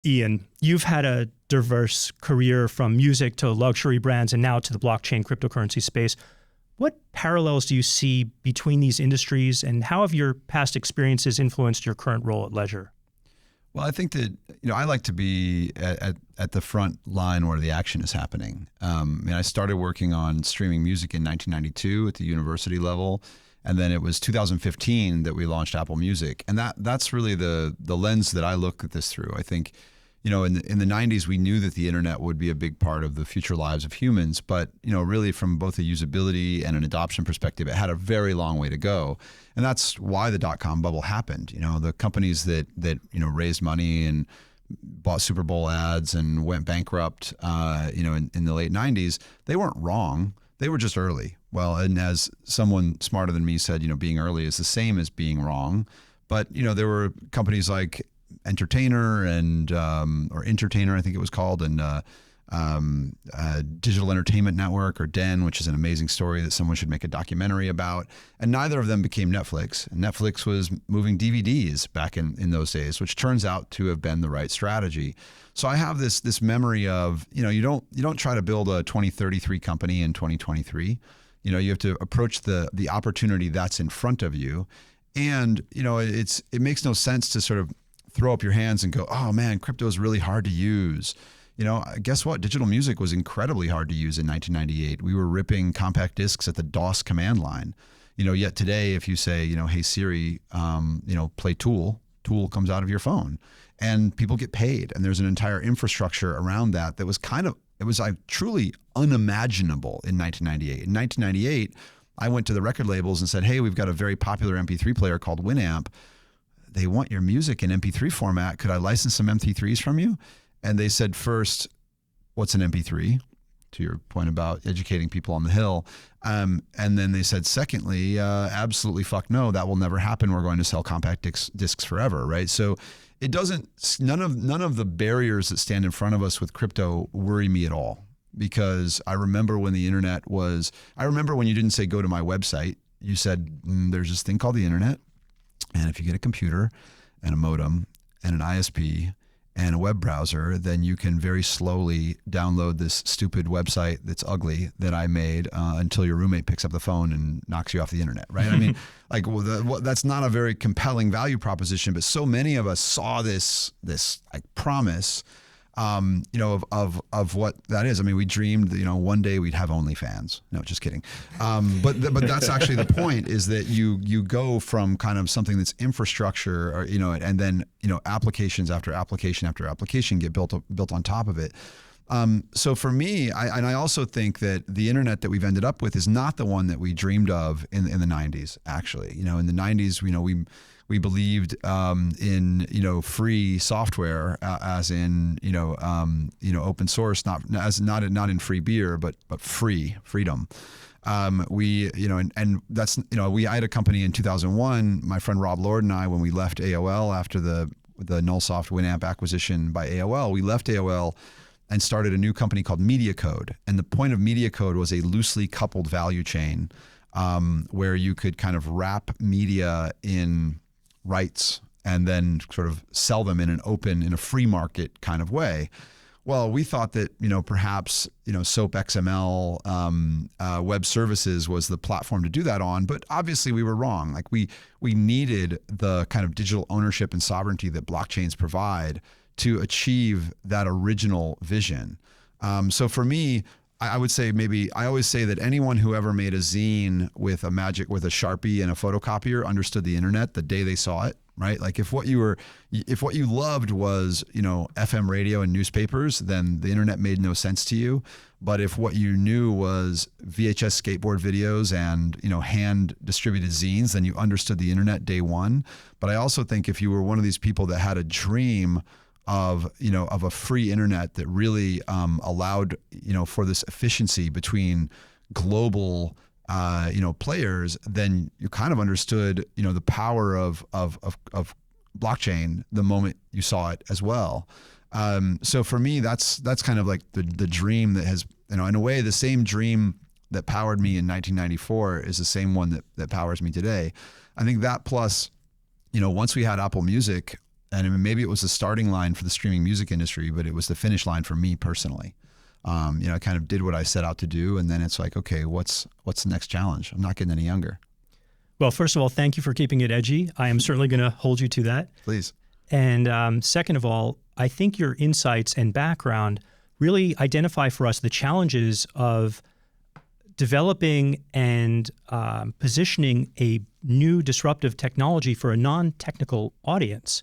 Ian, you've had a diverse career from music to luxury brands and now to the blockchain cryptocurrency space. What parallels do you see between these industries, and how have your past experiences influenced your current role at Ledger? Well, I think that, I like to be at the front line where the action is happening. I started working on streaming music in 1992 at the university level. And then it was 2015 that we launched Apple Music. And that's really the lens that I look at this through. I think, in the 90s, we knew that the internet would be a big part of the future lives of humans. But, really from both a usability and an adoption perspective, it had a very long way to go. And that's why the dot-com bubble happened. The companies that raised money and bought Super Bowl ads and went bankrupt, in the late 90s, they weren't wrong. They were just early. Well, and as someone smarter than me said, being early is the same as being wrong. But, there were companies like Entertainer and or Entertainer, I think it was called, and Digital Entertainment Network, or DEN, which is an amazing story that someone should make a documentary about. And neither of them became Netflix. And Netflix was moving DVDs back in those days, which turns out to have been the right strategy. So I have this memory of, you don't try to build a 2033 company in 2023. You have to approach the opportunity that's in front of you. And, it makes no sense to sort of throw up your hands and go, oh man, crypto is really hard to use. Guess what? Digital music was incredibly hard to use in 1998. We were ripping compact discs at the DOS command line. Yet today, if you say, hey Siri, play Tool comes out of your phone, and people get paid. And there's an entire infrastructure around that was truly unimaginable in 1998. In 1998, I went to the record labels and said, hey, we've got a very popular MP3 player called Winamp. They want your music in MP3 format. Could I license some MP3s from you? And they said, first, what's an MP3? To your point about educating people on the Hill. And then they said, secondly, absolutely fuck no, that will never happen. We're going to sell compact discs forever, right? So it doesn't, none of the barriers that stand in front of us with crypto worry me at all. Because I remember when the internet I remember when you didn't say, go to my website, you said, there's this thing called the internet. And if you get a computer and a modem and an ISP and a web browser, then you can very slowly download this stupid website that's ugly that I made until your roommate picks up the phone and knocks you off the internet, right? I mean, that's not a very compelling value proposition, but so many of us saw this promise, of what that is. I mean, we dreamed, one day we'd have OnlyFans. No, just kidding. But that's actually the point, is that you go from kind of something that's infrastructure, or, and then, applications after application after application get built on top of it. So for me, I also think that the internet that we've ended up with is not the one that we dreamed of in the 90s, actually. In the 90s, we believed in free software, as in open source, not in free beer, but freedom. And that's I had a company in 2001. My friend Rob Lord and I, when we left AOL after the Nullsoft Winamp acquisition by AOL, we left AOL and started a new company called MediaCode. And the point of MediaCode was a loosely coupled value chain, where you could kind of wrap media in rights and then sort of sell them in a free market kind of way. Well, we thought that, perhaps, SOAP XML web services was the platform to do that on, but obviously we were wrong. Like we needed the kind of digital ownership and sovereignty that blockchains provide to achieve that original vision. So for me, I would say I always say that anyone who ever made a zine with a Sharpie and a photocopier understood the internet the day they saw it, right? Like if what you loved was, FM radio and newspapers, then the internet made no sense to you. But if what you knew was VHS skateboard videos and, hand distributed zines, then you understood the internet day one. But I also think if you were one of these people that had a dream of a free internet that really allowed, for this efficiency between global, players, then you kind of understood, the power of blockchain the moment you saw it as well. So for me, that's kind of like the dream that has, in a way, the same dream that powered me in 1994 is the same one that powers me today. I think that plus, once we had Apple Music, And maybe it was the starting line for the streaming music industry, but it was the finish line for me personally. I kind of did what I set out to do, and then it's like, okay, what's the next challenge? I'm not getting any younger. Well, first of all, thank you for keeping it edgy. I am certainly going to hold you to that. Please. And second of all, I think your insights and background really identify for us the challenges of developing and positioning a new disruptive technology for a non-technical audience.